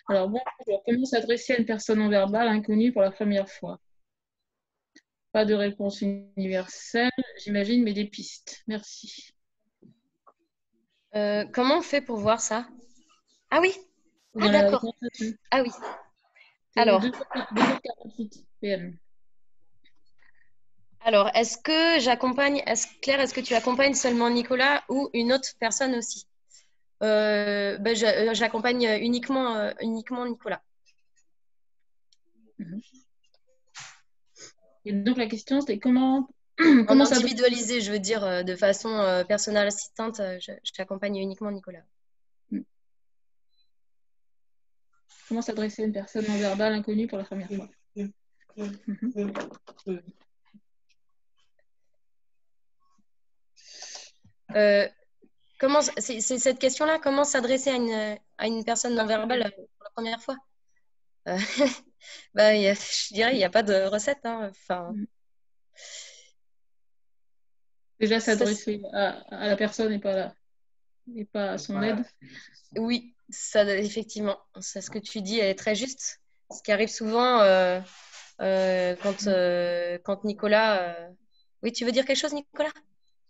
Alors, bonjour. Comment s'adresser à une personne non verbale inconnue pour la première fois? Pas de réponse universelle, j'imagine, mais des pistes. Merci. Comment on fait pour voir ça? Ah oui, d'accord. Ah oui. Alors, 2h48 PM. alors, Claire, est-ce que tu accompagnes seulement Nicolas ou une autre personne aussi? J'accompagne uniquement Nicolas. Et donc la question c'était comment En ça individualisé, je veux dire, de façon personnelle assistante, j'accompagne uniquement Nicolas. comment s'adresser à une personne non verbale inconnue pour la première fois. C'est cette question-là, comment s'adresser à une personne non verbale pour la première fois? Je dirais, il n'y a pas de recette. Hein. Enfin, Déjà s'adresser à la personne et pas à son aide. Oui, effectivement, c'est ce que tu dis est très juste. Ce qui arrive souvent quand Nicolas... Oui, tu veux dire quelque chose, Nicolas?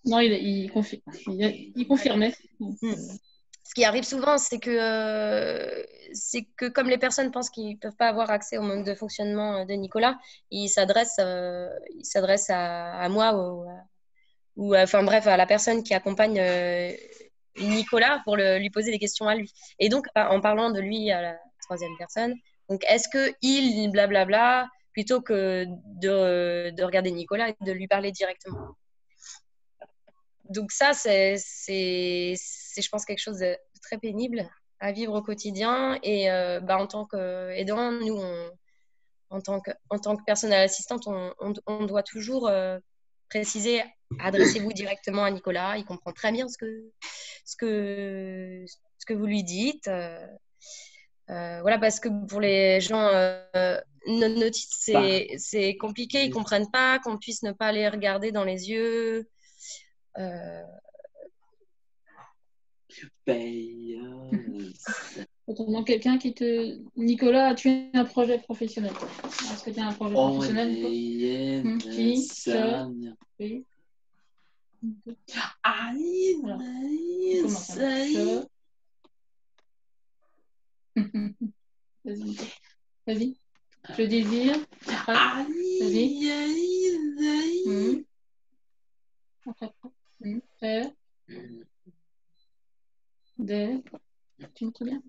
Non, il confirmait. Ce qui arrive souvent, c'est que comme les personnes pensent qu'ils ne peuvent pas avoir accès au mode de fonctionnement de Nicolas, ils s'adressent à moi enfin bref, à la personne qui accompagne Nicolas pour lui poser des questions à lui. Et donc, en parlant de lui à la troisième personne, donc est-ce qu'il blablabla plutôt que de regarder Nicolas et de lui parler directement. Donc ça, c'est je pense, quelque chose de très pénible à vivre au quotidien. Et en tant qu'aidant, nous, en tant que personnel assistante, on doit toujours préciser, adressez-vous directement à Nicolas. Il comprend très bien ce que vous lui dites. Voilà, parce que pour les gens non-autistes, c'est compliqué. Ils ne comprennent pas qu'on puisse ne pas les regarder dans les yeux. Autrement, quelqu'un qui te... Nicolas, as-tu un projet professionnel? Est-ce que tu as un projet professionnel? Qui? Oui. Alors, comment ça marche? Vas-y. Je désire. Vas-y. Après. Des. Tu me souviens?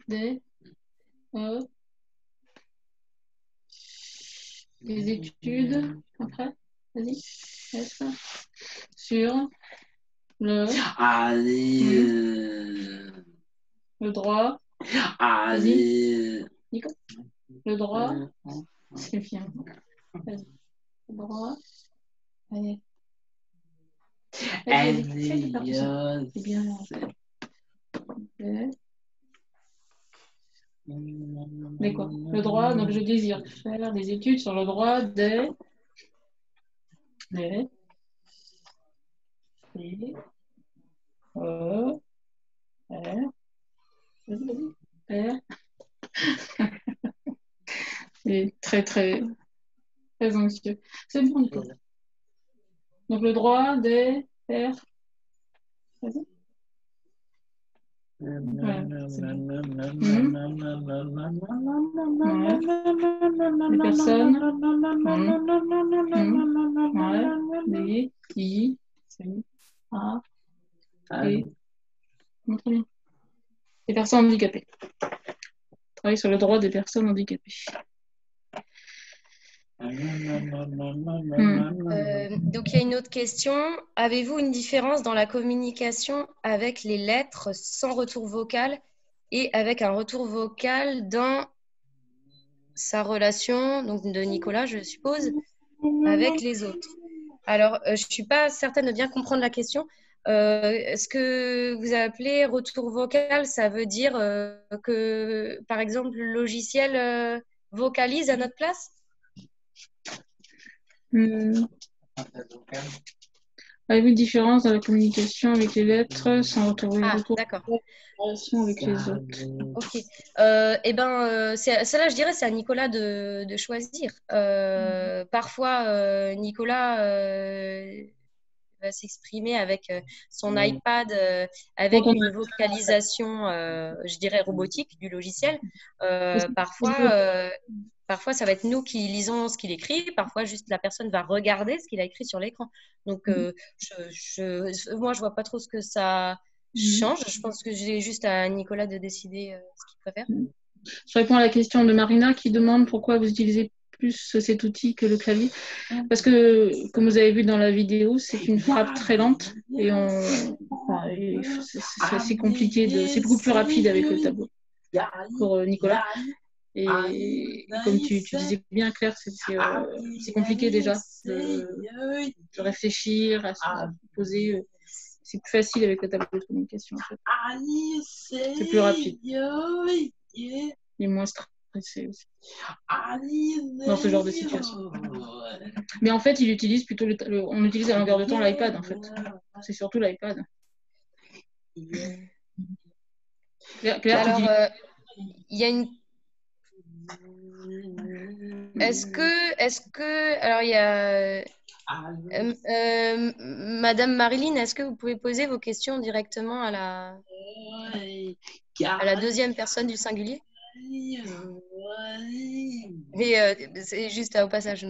Des études. Après. Vas-y. Sur le droit. Vas-y. Nico. Le droit. C'est bien. Vas-y. Le droit. Allez. Vas-y. C'est bien. Mais quoi? Le droit, donc je désire faire des études sur le droit des Et très très très anxieux. C'est bon, Nico. Donc le droit des faire. Vas-y. Ouais, les personnes des qui les personnes handicapées. Travailler sur le droit des personnes handicapées. Donc, il y a une autre question. Avez-vous une différence dans la communication avec les lettres sans retour vocal et avec un retour vocal dans sa relation, donc de Nicolas, je suppose, avec les autres? Alors, je ne suis pas certaine de bien comprendre la question. Ce que vous appelez retour vocal, ça veut dire que, par exemple, le logiciel vocalise à notre place? Avez-vous une différence dans la communication avec les lettres sans retour d'accord. relation avec les autres? Ok. Celle-là, je dirais, c'est à Nicolas de choisir. Parfois, Nicolas va s'exprimer avec son iPad, avec une vocalisation, je dirais, robotique du logiciel. Parfois, parfois, ça va être nous qui lisons ce qu'il écrit. Parfois, juste la personne va regarder ce qu'il a écrit sur l'écran. Donc, moi, je vois pas trop ce que ça change. Je pense que j'ai juste à Nicolas de décider ce qu'il préfère. Je réponds à la question de Marina qui demande pourquoi vous utilisez plus cet outil que le clavier. Parce que, comme vous avez vu dans la vidéo, c'est une frappe très lente et c'est assez compliqué. C'est beaucoup plus rapide avec le tableau pour Nicolas. Et comme tu disais bien, Claire, c'est compliqué déjà de réfléchir, à se poser. C'est plus facile avec le tableau de communication. En fait. C'est plus rapide. Et moins stressé aussi dans ce genre de situation. Mais en fait, on utilise à longueur de temps l'iPad en fait. C'est surtout l'iPad. Claire, alors, il y a une. Est-ce que alors il y a Madame Marilyn, est-ce que vous pouvez poser vos questions directement à la deuxième personne du singulier? Mais c'est juste au passage.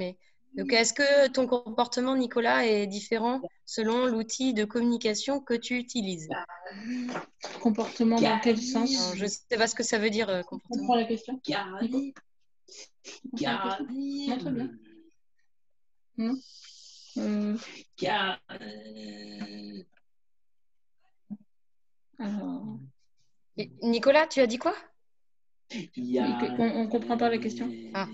Donc, est-ce que ton comportement, Nicolas, est différent selon l'outil de communication que tu utilises? Comportement dans quel sens? Alors, je ne sais pas ce que ça veut dire, comportement. Je comprends la question. Nico? Non, très bien. Alors... Nicolas, tu as dit quoi? On ne comprend pas la question. Ah.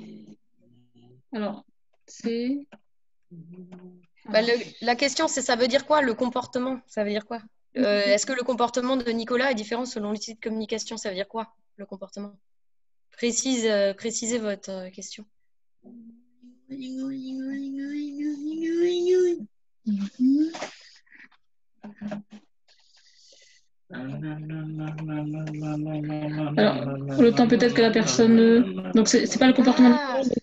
Alors, c'est... La question, c'est ça veut dire quoi, le comportement? Ça veut dire quoi? Est-ce que le comportement de Nicolas est différent selon l'outil de communication? Ça veut dire quoi, le comportement? Précisez votre question. Alors, le temps peut-être que la personne... Donc, c'est pas le comportement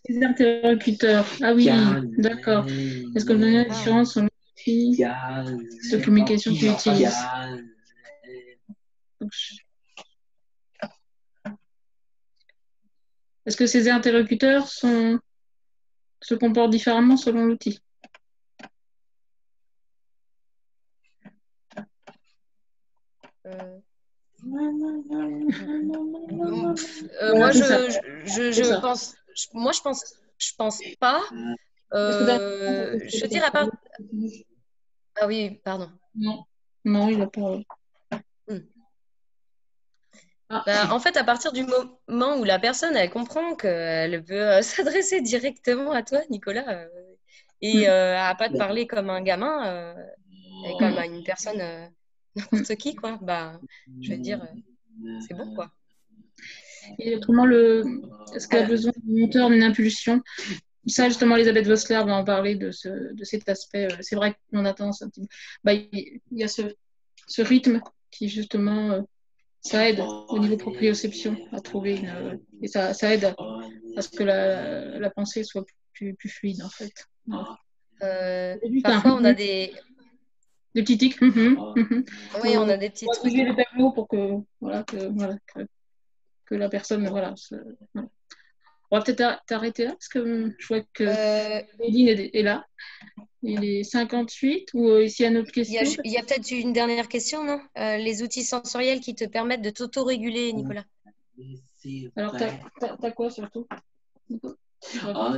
des interlocuteurs. Ah oui, d'accord. Est-ce que vous avez une différence sur l'outil de communication qu'ils utilisent? Est-ce que ces interlocuteurs se comportent différemment selon l'outil? Moi, je pense pas. Je veux dire à part. Ah oui, pardon. Non, il n'a pas. En fait, à partir du moment où la personne elle comprend qu'elle peut s'adresser directement à toi, Nicolas, et à pas te parler comme un gamin, et comme à une personne n'importe qui, quoi. Je veux dire, c'est bon, quoi. Et autrement, est-ce qu'elle a besoin d'un moteur, d'une impulsion? Ça, justement, Elisabeth Vossler va en parler de cet aspect. C'est vrai qu'on a tendance un petit peu. Il y a ce rythme qui, justement, ça aide au niveau proprioception à trouver et ça aide à ce que la pensée soit plus fluide, en fait. Parfois, on a des petits tics. Oui, on a des petits trucs. Les tableaux pour que la personne, On va peut-être t'arrêter là, parce que je vois que Edine est là. Il est 58, ou s'il y a une autre question? Il y a peut-être une dernière question, non? Les outils sensoriels qui te permettent de t'auto-réguler, Nicolas. Alors, t'as quoi surtout?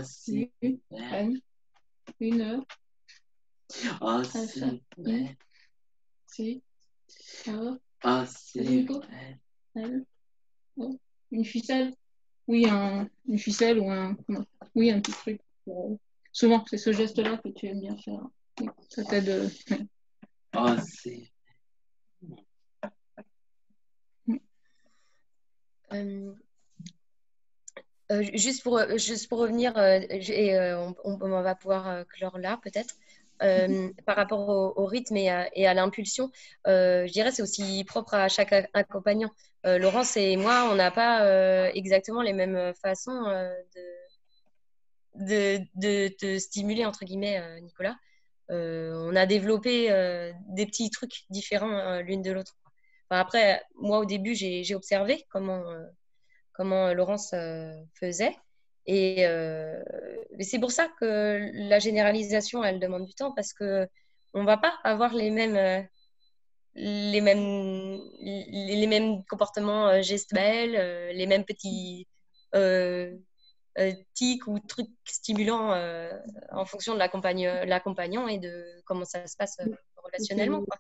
C'est une heure. Une ficelle? Oui, une ficelle ou un petit truc. Souvent, c'est ce geste-là que tu aimes bien faire. Ça t'aide. Juste pour revenir, on va pouvoir clore là peut-être. Par rapport au rythme et à l'impulsion, je dirais c'est aussi propre à chaque accompagnant. Laurence et moi, on n'a pas exactement les mêmes façons de stimuler, entre guillemets, Nicolas. On a développé des petits trucs différents l'une de l'autre. Après, moi, au début, j'ai observé comment Laurence faisait. Mais c'est pour ça que la généralisation, elle demande du temps parce que on va pas avoir les mêmes comportements gestuels, les mêmes petits euh, tics ou trucs stimulants en fonction de l'accompagnant et de comment ça se passe relationnellement, quoi.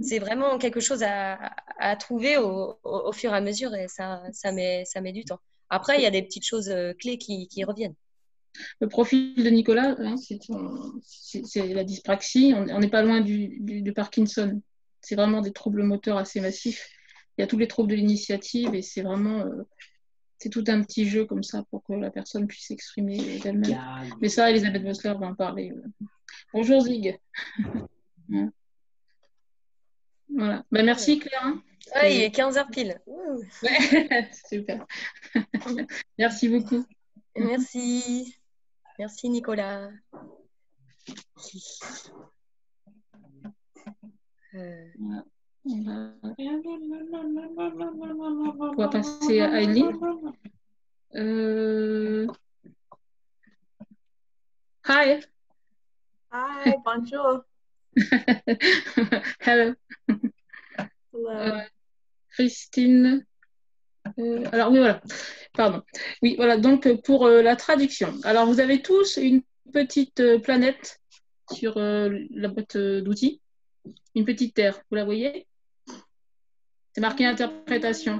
C'est vraiment quelque chose à trouver au fur et à mesure et ça met du temps. Après, il y a des petites choses clés qui reviennent. Le profil de Nicolas, hein, c'est la dyspraxie. On n'est pas loin du Parkinson. C'est vraiment des troubles moteurs assez massifs. Il y a tous les troubles de l'initiative et c'est vraiment c'est tout un petit jeu comme ça pour que la personne puisse s'exprimer d'elle-même. Mais ça, Elisabeth Bossler va en parler. Bonjour Zig. Voilà. Ben, merci Claire. Hein. Ouais, il est 15h pile. Ouais, super. Merci beaucoup. Merci. Merci Nicolas. On va passer à Eileen. Hi. Hi, bonjour. Hello. Hello. Christine. Alors oui, voilà. Pardon. Oui, voilà. Donc pour la traduction. Alors vous avez tous une petite planète sur la boîte d'outils. Une petite terre. Vous la voyez? C'est marqué interprétation.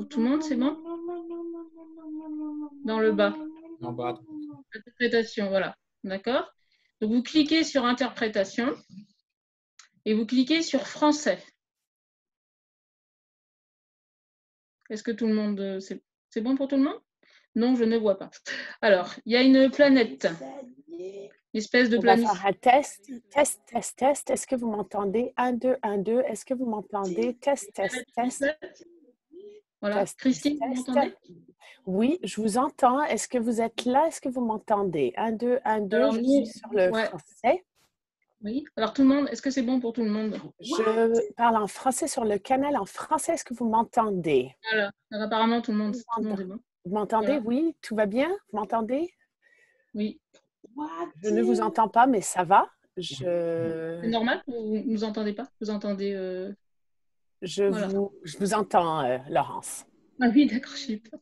Tout le monde, c'est bon? Dans le bas. En bas. Interprétation, voilà. D'accord? Donc vous cliquez sur interprétation et vous cliquez sur français. Est-ce que tout le monde, c'est bon pour tout le monde? Non, je ne vois pas. Alors, il y a une planète, une espèce de planète. On va faire un test. Test. Est-ce que vous m'entendez? 1, 2, 1, 2. Est-ce que vous m'entendez? Test. Voilà. Test, Christine, vous m'entendez? Oui, je vous entends. Est-ce que vous êtes là? Est-ce que vous m'entendez? 1, 2, 1, 2. Alors, je suis sur le français. Oui. Alors, tout le monde, est-ce que c'est bon pour tout le monde? Je parle en français sur le canal en français. Est-ce que vous m'entendez? Voilà. Alors, apparemment, tout le monde est bon. Vous m'entendez? Voilà. Oui, tout va bien? Vous m'entendez? Oui. Je ne vous entends pas, mais ça va. C'est normal? Vous ne nous entendez pas? Vous entendez... Je voilà. vous entends, Laurence. Ah oui, d'accord, je sais pas.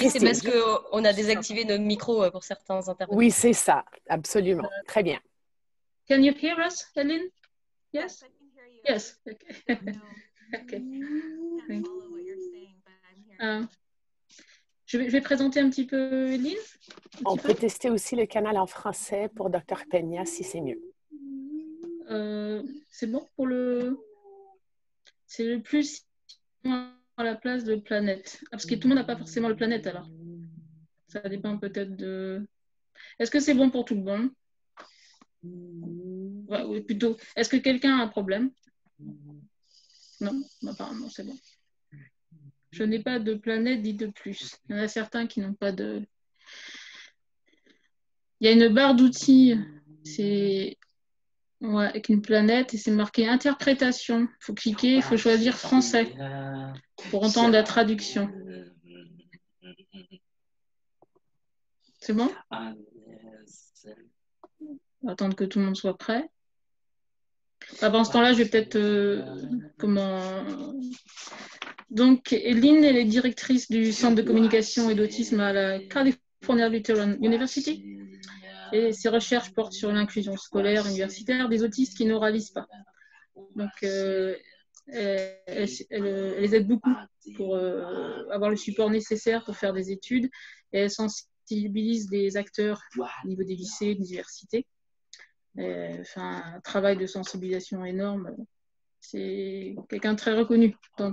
C'est parce qu'on a désactivé nos micros pour certains intervenants. Oui, c'est ça, absolument. Très bien. Can you hear us, Hélène? Yes? Yes. Okay. Okay. Je vais présenter un petit peu Hélène. On peut tester aussi le canal en français pour Dr Peña si c'est mieux. C'est bon pour le... C'est le plus à la place de planète. Parce que tout le monde n'a pas forcément le planète alors. Ça dépend peut-être de... Est-ce que c'est bon pour tout le monde? Ouais, oui, plutôt. Est-ce que quelqu'un a un problème? Non, apparemment c'est bon. Je n'ai pas de planète dit de plus. Il y en a certains qui n'ont pas de... Il y a une barre d'outils, c'est ouais, avec une planète et c'est marqué interprétation. Il faut cliquer, il faut choisir français pour entendre la traduction. C'est bon? On va attendre que tout le monde soit prêt. Pendant ce temps-là, je vais peut-être... Donc, Eline, elle est directrice du Centre de communication et d'autisme à la California Lutheran University. Et ses recherches portent sur l'inclusion scolaire universitaire des autistes qui n'oralisent pas. Donc, elle les aide beaucoup pour avoir le support nécessaire pour faire des études. Et elle sensibilise les acteurs au niveau des lycées, des universités. Enfin, un travail de sensibilisation énorme. C'est quelqu'un de très reconnu dans